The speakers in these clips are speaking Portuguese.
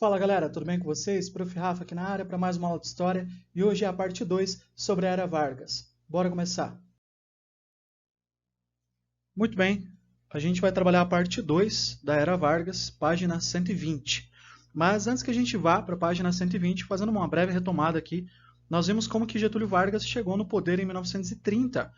Fala galera, tudo bem com vocês? Prof. Rafa aqui na área para mais uma aula de História e hoje é a parte 2 sobre a Era Vargas. Bora começar! Muito bem, a gente vai trabalhar a parte 2 da Era Vargas, página 120. Mas antes que a gente vá para a página 120, fazendo uma breve retomada aqui, nós vimos como que Getúlio Vargas chegou no poder em 1930.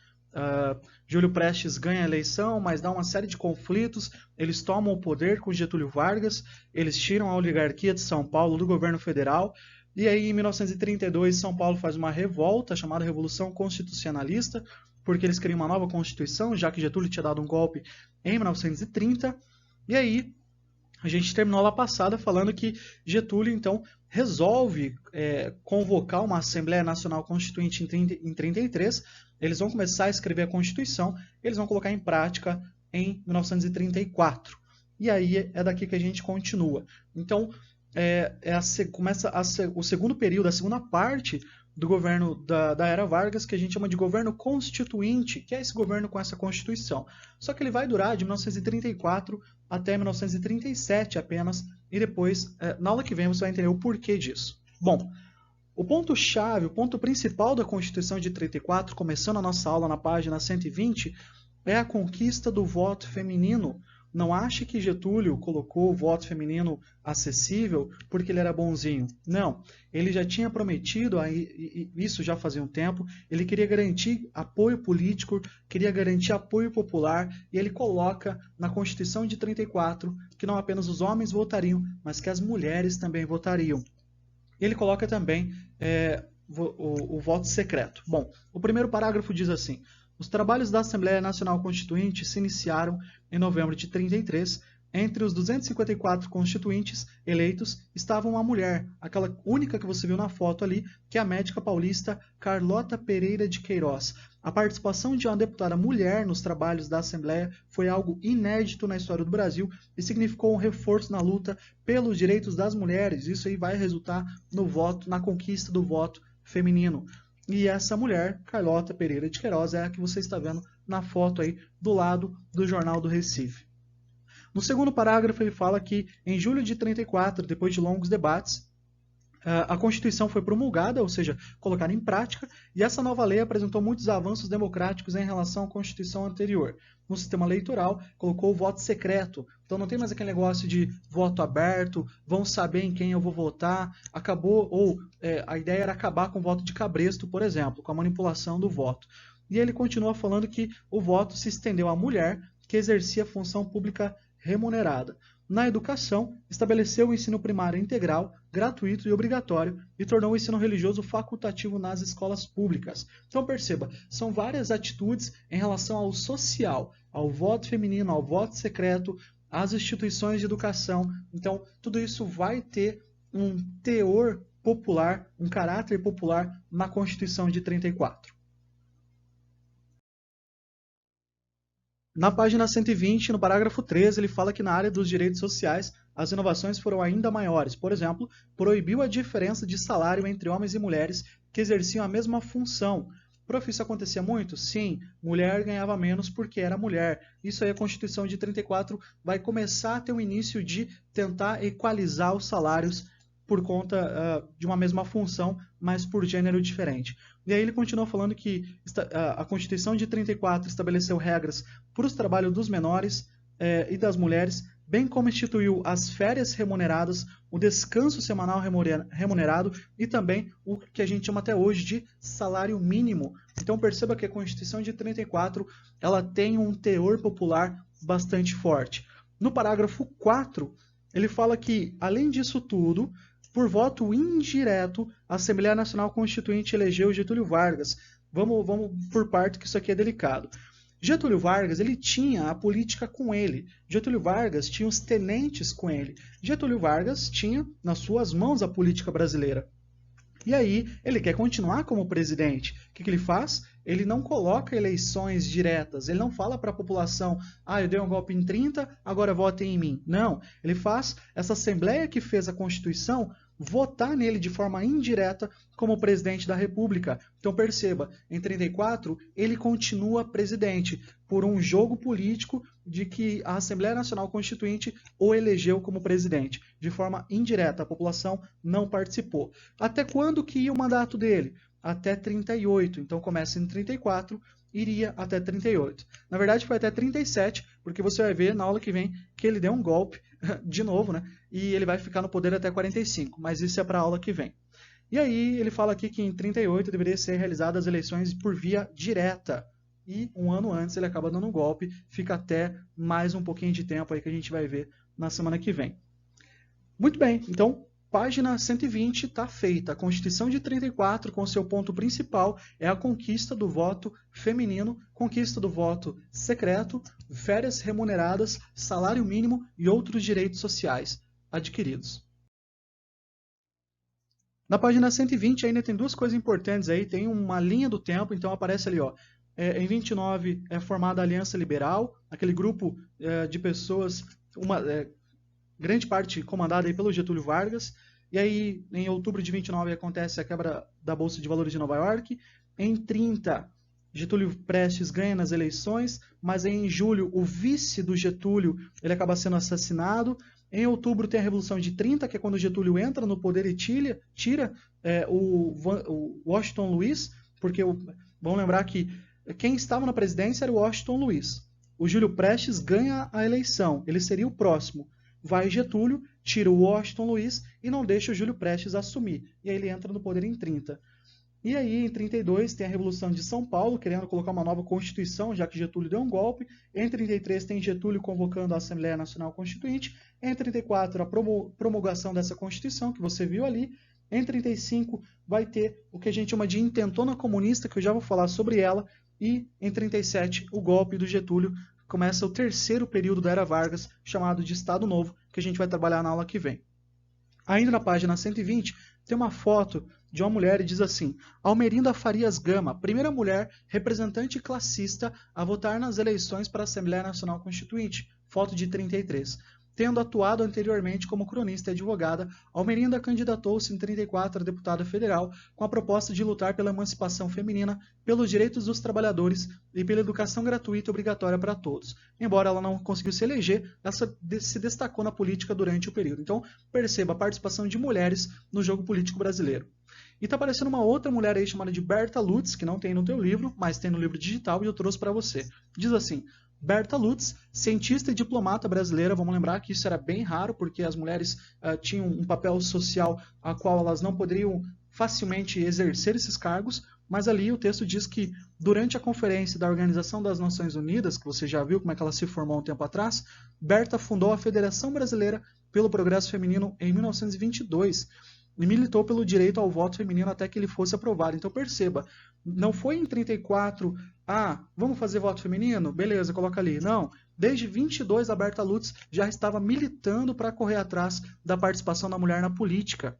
Júlio Prestes ganha a eleição, mas dá uma série de conflitos. Eles tomam o poder com Getúlio Vargas, eles tiram a oligarquia de São Paulo do governo federal, e aí em 1932 São Paulo faz uma revolta chamada Revolução Constitucionalista, porque eles queriam uma nova Constituição, já que Getúlio tinha dado um golpe em 1930, e aí a gente terminou lá passada falando que Getúlio, então, resolve convocar uma Assembleia Nacional Constituinte em 33. Eles vão começar a escrever a Constituição, eles vão colocar em prática em 1934. E aí é daqui que a gente continua. Então, começa o segundo período, a segunda parte do governo da Era Vargas, que a gente chama de governo constituinte, que é esse governo com essa Constituição. Só que ele vai durar de 1934 até 1937 apenas, e depois, na aula que vem, você vai entender o porquê disso. Bom, o ponto-chave, o ponto principal da Constituição de 34, começando a nossa aula na página 120, é a conquista do voto feminino. Não ache que Getúlio colocou o voto feminino acessível porque ele era bonzinho. Não, ele já tinha prometido, isso já fazia um tempo, ele queria garantir apoio político, queria garantir apoio popular, e ele coloca na Constituição de 34 que não apenas os homens votariam, mas que as mulheres também votariam. Ele coloca também o voto secreto. Bom, o primeiro parágrafo diz assim: os trabalhos da Assembleia Nacional Constituinte se iniciaram em novembro de 33. Entre os 254 constituintes eleitos estava uma mulher, aquela única que você viu na foto ali, que é a médica paulista Carlota Pereira de Queiroz. A participação de uma deputada mulher nos trabalhos da Assembleia foi algo inédito na história do Brasil e significou um reforço na luta pelos direitos das mulheres. Isso aí vai resultar no voto, na conquista do voto feminino. E essa mulher, Carlota Pereira de Queiroz, é a que você está vendo na foto aí do lado do Jornal do Recife. No segundo parágrafo ele fala que em julho de 34, depois de longos debates, a Constituição foi promulgada, ou seja, colocada em prática, e essa nova lei apresentou muitos avanços democráticos em relação à Constituição anterior. No sistema eleitoral, colocou o voto secreto, então não tem mais aquele negócio de voto aberto, vão saber em quem eu vou votar, acabou, a ideia era acabar com o voto de cabresto, por exemplo, com a manipulação do voto. E ele continua falando que o voto se estendeu à mulher que exercia função pública remunerada. Na educação, estabeleceu o ensino primário integral, gratuito e obrigatório e tornou o ensino religioso facultativo nas escolas públicas. Então perceba, são várias atitudes em relação ao social, ao voto feminino, ao voto secreto, às instituições de educação. Então tudo isso vai ter um teor popular, um caráter popular na Constituição de 34. Na página 120, no parágrafo 13, ele fala que na área dos direitos sociais as inovações foram ainda maiores. Por exemplo, proibiu a diferença de salário entre homens e mulheres que exerciam a mesma função. Prof, isso acontecia muito? Sim, mulher ganhava menos porque era mulher. Isso aí a Constituição de 34 vai começar a ter um início de tentar equalizar os salários por conta de uma mesma função, mas por gênero diferente. E aí ele continua falando que a Constituição de 34 estabeleceu regras para os trabalhos dos menores e das mulheres, bem como instituiu as férias remuneradas, o descanso semanal remunerado e também o que a gente chama até hoje de salário mínimo. Então perceba que a Constituição de 34 ela tem um teor popular bastante forte. No parágrafo 4, ele fala que, além disso tudo, por voto indireto, a Assembleia Nacional Constituinte elegeu Getúlio Vargas. Vamos por parte, que isso aqui é delicado. Getúlio Vargas, ele tinha a política com ele. Getúlio Vargas tinha os tenentes com ele. Getúlio Vargas tinha nas suas mãos a política brasileira. E aí, ele quer continuar como presidente. O que ele faz? Ele não coloca eleições diretas. Ele não fala para a população, eu dei um golpe em 30, agora votem em mim. Não. Ele faz essa Assembleia que fez a Constituição votar nele de forma indireta como presidente da República. Então perceba, em 34 ele continua presidente por um jogo político de que a Assembleia Nacional Constituinte o elegeu como presidente. De forma indireta, a população não participou. Até quando que ia o mandato dele? Até 38. Então começa em 34, iria até 38. Na verdade foi até 37, porque você vai ver na aula que vem que ele deu um golpe, de novo, né? E ele vai ficar no poder até 45, mas isso é para a aula que vem. E aí ele fala aqui que em 38 deveria ser realizadas as eleições por via direta. E um ano antes ele acaba dando um golpe, fica até mais um pouquinho de tempo aí que a gente vai ver na semana que vem. Muito bem, então página 120 está feita. A Constituição de 34, com seu ponto principal, é a conquista do voto feminino, conquista do voto secreto, férias remuneradas, salário mínimo e outros direitos sociais adquiridos. Na página 120 ainda tem duas coisas importantes aí, tem uma linha do tempo, então aparece ali, ó, em 29 é formada a Aliança Liberal, aquele grupo de pessoas, grande parte comandada aí pelo Getúlio Vargas, e aí em outubro de 29 acontece a quebra da Bolsa de Valores de Nova York, em 30 Getúlio Prestes ganha nas eleições, mas em julho o vice do Getúlio ele acaba sendo assassinado. Em outubro tem a Revolução de 30, que é quando o Getúlio entra no poder e tira o Washington Luiz, porque vamos lembrar que quem estava na presidência era o Washington Luiz. O Júlio Prestes ganha a eleição, ele seria o próximo. Vai Getúlio, tira o Washington Luiz e não deixa o Júlio Prestes assumir. E aí ele entra no poder em 30. E aí, em 32, tem a Revolução de São Paulo, querendo colocar uma nova Constituição, já que Getúlio deu um golpe. Em 33, tem Getúlio convocando a Assembleia Nacional Constituinte. Em 34, a promulgação dessa Constituição, que você viu ali. Em 35, vai ter o que a gente chama de intentona comunista, que eu já vou falar sobre ela. E em 37, o golpe do Getúlio. Começa o terceiro período da Era Vargas, chamado de Estado Novo, que a gente vai trabalhar na aula que vem. Ainda na página 120, tem uma foto de uma mulher e diz assim: Almerinda Farias Gama, primeira mulher representante classista a votar nas eleições para a Assembleia Nacional Constituinte, foto de 33. Tendo atuado anteriormente como cronista e advogada, Almerinda candidatou-se em 34 a deputada federal com a proposta de lutar pela emancipação feminina, pelos direitos dos trabalhadores e pela educação gratuita e obrigatória para todos. Embora ela não conseguiu se eleger, ela se destacou na política durante o período. Então, perceba a participação de mulheres no jogo político brasileiro. E está aparecendo uma outra mulher aí chamada de Berta Lutz, que não tem no teu livro, mas tem no livro digital e eu trouxe para você. Diz assim: Berta Lutz, cientista e diplomata brasileira, vamos lembrar que isso era bem raro, porque as mulheres tinham um papel social a qual elas não poderiam facilmente exercer esses cargos, mas ali o texto diz que durante a conferência da Organização das Nações Unidas, que você já viu como é que ela se formou um tempo atrás, Berta fundou a Federação Brasileira pelo Progresso Feminino em 1922, e militou pelo direito ao voto feminino até que ele fosse aprovado. Então perceba, não foi em 34, vamos fazer voto feminino? Beleza, coloca ali. Não, desde 22 a Berta Lutz já estava militando para correr atrás da participação da mulher na política.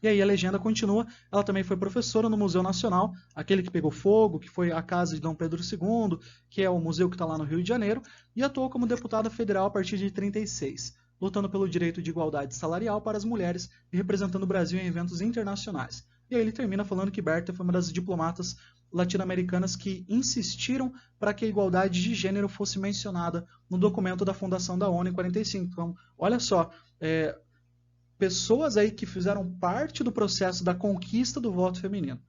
E aí a legenda continua, ela também foi professora no Museu Nacional, aquele que pegou fogo, que foi a casa de Dom Pedro II, que é o museu que está lá no Rio de Janeiro, e atuou como deputada federal a partir de 36. Lutando pelo direito de igualdade salarial para as mulheres e representando o Brasil em eventos internacionais. E aí ele termina falando que Berta foi uma das diplomatas latino-americanas que insistiram para que a igualdade de gênero fosse mencionada no documento da fundação da ONU em 45. Então, olha só, pessoas aí que fizeram parte do processo da conquista do voto feminino.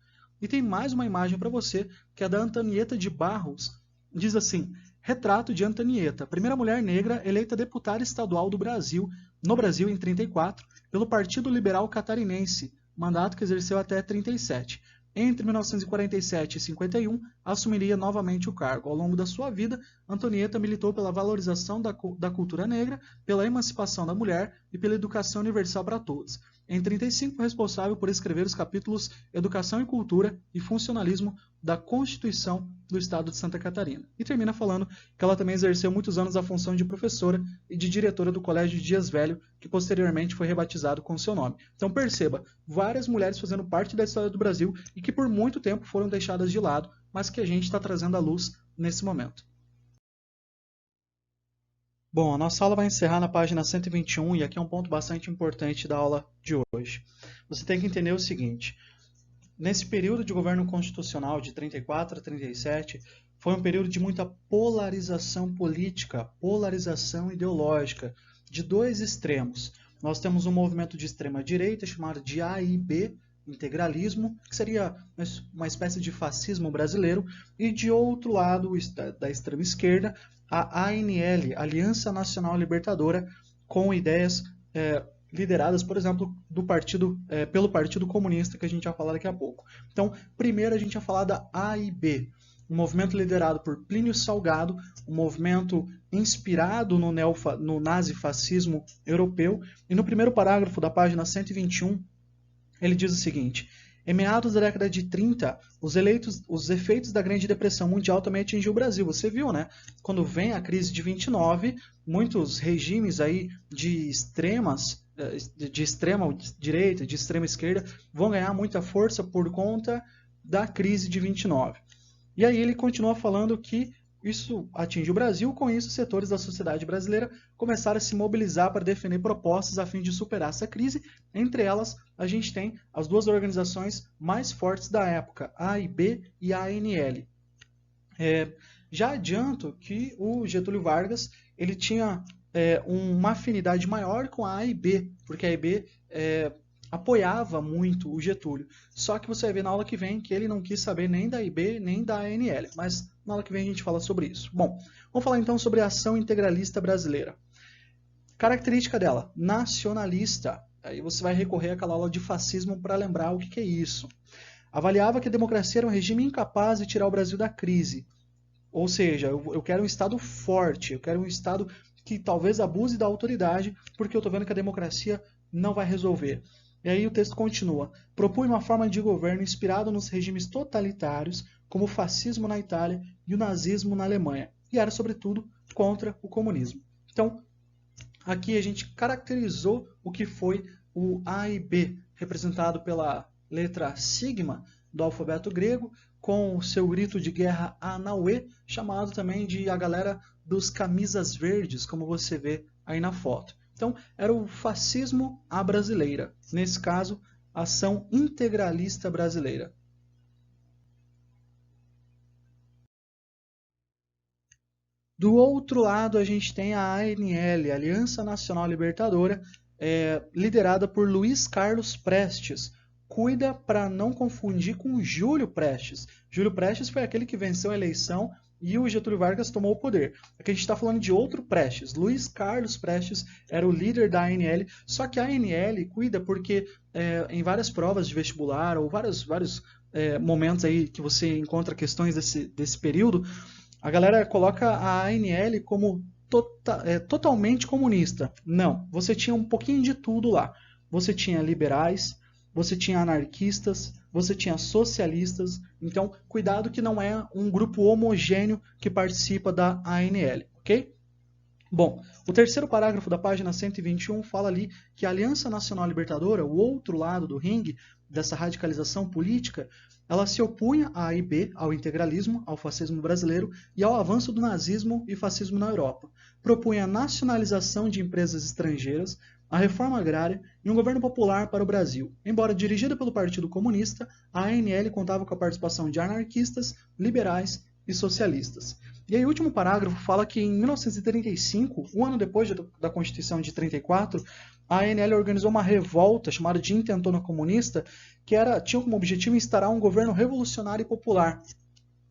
E tem mais uma imagem para você, que é da Antonieta de Barros. Diz assim: retrato de Antonieta, primeira mulher negra eleita deputada estadual do Brasil, no Brasil em 34, pelo Partido Liberal Catarinense, mandato que exerceu até 37. Entre 1947 e 51, assumiria novamente o cargo. Ao longo da sua vida, Antonieta militou pela valorização da cultura negra, pela emancipação da mulher e pela educação universal para todos. Em 35, responsável por escrever os capítulos Educação e Cultura e Funcionalismo da Constituição do Estado de Santa Catarina. E termina falando que ela também exerceu muitos anos a função de professora e de diretora do Colégio de Dias Velho, que posteriormente foi rebatizado com seu nome. Então perceba, várias mulheres fazendo parte da história do Brasil e que por muito tempo foram deixadas de lado, mas que a gente está trazendo à luz nesse momento. Bom, a nossa aula vai encerrar na página 121 e aqui é um ponto bastante importante da aula de hoje. Você tem que entender o seguinte: nesse período de governo constitucional de 34 a 37, Foi um período de muita polarização política, polarização ideológica, de dois extremos. Nós temos um movimento de extrema direita chamado de AIB, integralismo, que seria uma espécie de fascismo brasileiro, e de outro lado, da extrema esquerda, a ANL, Aliança Nacional Libertadora, com ideias lideradas, por exemplo, pelo Partido Comunista, que a gente vai falar daqui a pouco. Então, primeiro a gente vai falar da AIB, um movimento liderado por Plínio Salgado, um movimento inspirado no nazifascismo europeu, e no primeiro parágrafo da página 121, ele diz o seguinte: em meados da década de 30, os efeitos da Grande Depressão Mundial também atingiu o Brasil. Você viu, né? Quando vem a crise de 29, muitos regimes aí de extrema direita, de extrema esquerda, vão ganhar muita força por conta da crise de 29. E aí ele continua falando que isso atinge o Brasil, com isso setores da sociedade brasileira começaram a se mobilizar para defender propostas a fim de superar essa crise. Entre elas, a gente tem as duas organizações mais fortes da época, a AIB e a ANL. Já adianto que o Getúlio Vargas ele tinha uma afinidade maior com a AIB, porque a AIB apoiava muito o Getúlio. Só que você vai ver na aula que vem que ele não quis saber nem da AIB nem da ANL, mas na aula que vem a gente fala sobre isso. Bom, vamos falar então sobre a ação integralista brasileira. Característica dela, nacionalista. Aí você vai recorrer àquela aula de fascismo para lembrar o que é isso. Avaliava que a democracia era um regime incapaz de tirar o Brasil da crise. Ou seja, eu quero um Estado forte, eu quero um Estado que talvez abuse da autoridade, porque eu estou vendo que a democracia não vai resolver. E aí o texto continua. Propunha uma forma de governo inspirado nos regimes totalitários, como o fascismo na Itália e o nazismo na Alemanha. E era, sobretudo, contra o comunismo. Então, aqui a gente caracterizou o que foi o AIB, representado pela letra sigma do alfabeto grego, com o seu grito de guerra Anauê, chamado também de a galera dos camisas verdes, como você vê aí na foto. Então, era o fascismo à brasileira. Nesse caso, a ação integralista brasileira. Do outro lado, a gente tem a ANL, Aliança Nacional Libertadora, liderada por Luiz Carlos Prestes. Cuida para não confundir com Júlio Prestes. Júlio Prestes foi aquele que venceu a eleição e o Getúlio Vargas tomou o poder. Aqui a gente está falando de outro Prestes. Luiz Carlos Prestes era o líder da ANL, só que a ANL cuida porque em várias provas de vestibular ou vários momentos aí que você encontra questões desse período, a galera coloca a ANL como totalmente comunista. Não, você tinha um pouquinho de tudo lá. Você tinha liberais, você tinha anarquistas, você tinha socialistas. Então, cuidado que não é um grupo homogêneo que participa da ANL, ok? Bom, o terceiro parágrafo da página 121 fala ali que a Aliança Nacional Libertadora, o outro lado do ringue dessa radicalização política, ela se opunha à AIB, ao integralismo, ao fascismo brasileiro e ao avanço do nazismo e fascismo na Europa. Propunha a nacionalização de empresas estrangeiras, a reforma agrária e um governo popular para o Brasil. Embora dirigida pelo Partido Comunista, a ANL contava com a participação de anarquistas, liberais e socialistas. E aí o último parágrafo fala que em 1935, um ano depois da Constituição de 34, a ANL organizou uma revolta chamada de Intentona Comunista, que tinha como objetivo instaurar um governo revolucionário e popular.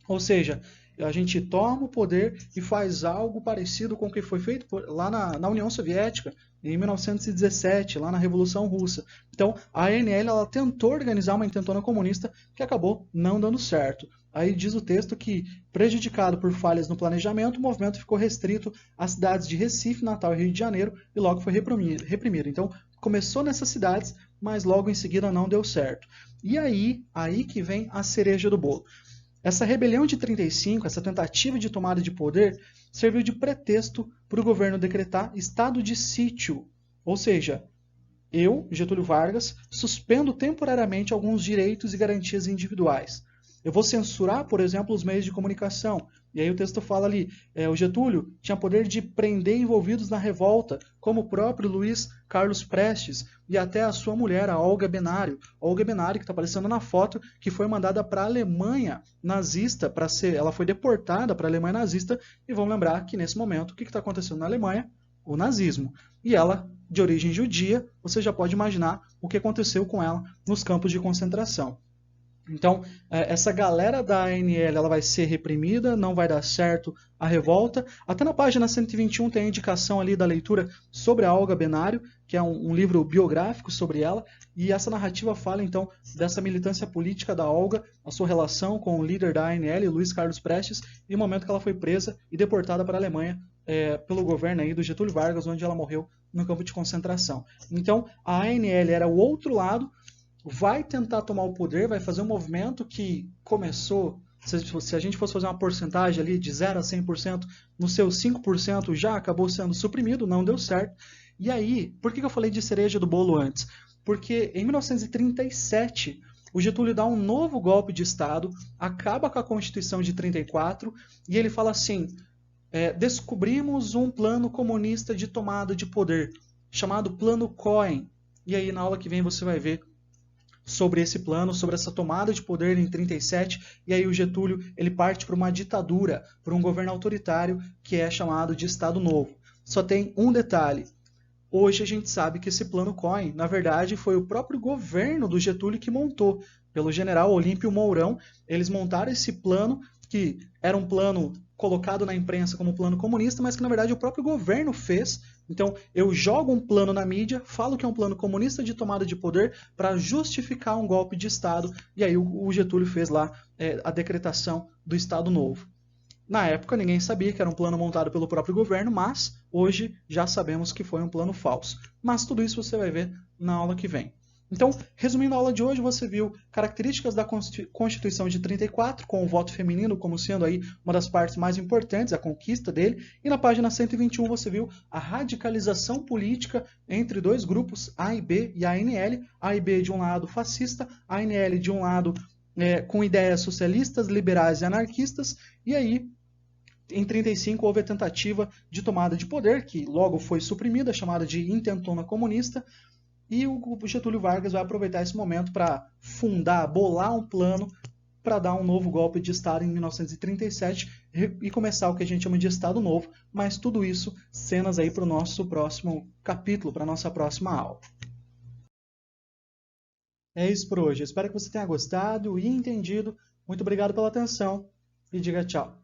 Ou seja, a gente toma o poder e faz algo parecido com o que foi feito lá na União Soviética, em 1917, lá na Revolução Russa. Então, a ANL ela tentou organizar uma intentona comunista que acabou não dando certo. Aí diz o texto que, prejudicado por falhas no planejamento, o movimento ficou restrito às cidades de Recife, Natal e Rio de Janeiro e logo foi reprimido. Então, começou nessas cidades, mas logo em seguida não deu certo. E aí que vem a cereja do bolo. Essa rebelião de 35, essa tentativa de tomada de poder, serviu de pretexto para o governo decretar estado de sítio. Ou seja, eu, Getúlio Vargas, suspendo temporariamente alguns direitos e garantias individuais. Eu vou censurar, por exemplo, os meios de comunicação. E aí o texto fala ali, o Getúlio tinha poder de prender envolvidos na revolta, como o próprio Luiz Carlos Prestes e até a sua mulher, a Olga Benário. A Olga Benário, que está aparecendo na foto, que foi mandada para a Alemanha nazista, ela foi deportada para a Alemanha nazista, e vamos lembrar que nesse momento, o que está acontecendo na Alemanha? O nazismo. E ela, de origem judia, você já pode imaginar o que aconteceu com ela nos campos de concentração. Então, essa galera da ANL ela vai ser reprimida, não vai dar certo a revolta. Até na página 121 tem a indicação ali da leitura sobre a Olga Benário, que é um livro biográfico sobre ela, e essa narrativa fala então dessa militância política da Olga, a sua relação com o líder da ANL, Luiz Carlos Prestes, e o momento que ela foi presa e deportada para a Alemanha pelo governo aí do Getúlio Vargas, onde ela morreu no campo de concentração. Então, a ANL era o outro lado, vai tentar tomar o poder, vai fazer um movimento que começou, se a gente fosse fazer uma porcentagem ali de 0 a 100%, no seu 5% já acabou sendo suprimido, não deu certo. E aí, por que eu falei de cereja do bolo antes? Porque em 1937, o Getúlio dá um novo golpe de Estado, acaba com a Constituição de 34, e ele fala assim, descobrimos um plano comunista de tomada de poder, chamado Plano Cohen. E aí na aula que vem você vai ver sobre esse plano, sobre essa tomada de poder em 37, e aí o Getúlio ele parte para uma ditadura, para um governo autoritário que é chamado de Estado Novo. Só tem um detalhe. Hoje a gente sabe que esse plano Cohen, na verdade, foi o próprio governo do Getúlio que montou. Pelo general Olímpio Mourão, eles montaram esse plano, que era um plano colocado na imprensa como um plano comunista, mas que na verdade o próprio governo fez. Então eu jogo um plano na mídia, falo que é um plano comunista de tomada de poder para justificar um golpe de Estado, e aí o Getúlio fez lá a decretação do Estado Novo. Na época ninguém sabia que era um plano montado pelo próprio governo, mas hoje já sabemos que foi um plano falso. Mas tudo isso você vai ver na aula que vem. Então, resumindo a aula de hoje, você viu características da Constituição de 34, com o voto feminino como sendo aí uma das partes mais importantes, a conquista dele, e na página 121 você viu a radicalização política entre dois grupos, A e B e a ANL, A e B de um lado fascista, a ANL de um lado com ideias socialistas, liberais e anarquistas, e aí em 35 houve a tentativa de tomada de poder, que logo foi suprimida, chamada de intentona comunista, e o Getúlio Vargas vai aproveitar esse momento para bolar um plano para dar um novo golpe de Estado em 1937 e começar o que a gente chama de Estado Novo, mas tudo isso, cenas aí para o nosso próximo capítulo, para a nossa próxima aula. É isso por hoje. Espero que você tenha gostado e entendido. Muito obrigado pela atenção e diga tchau.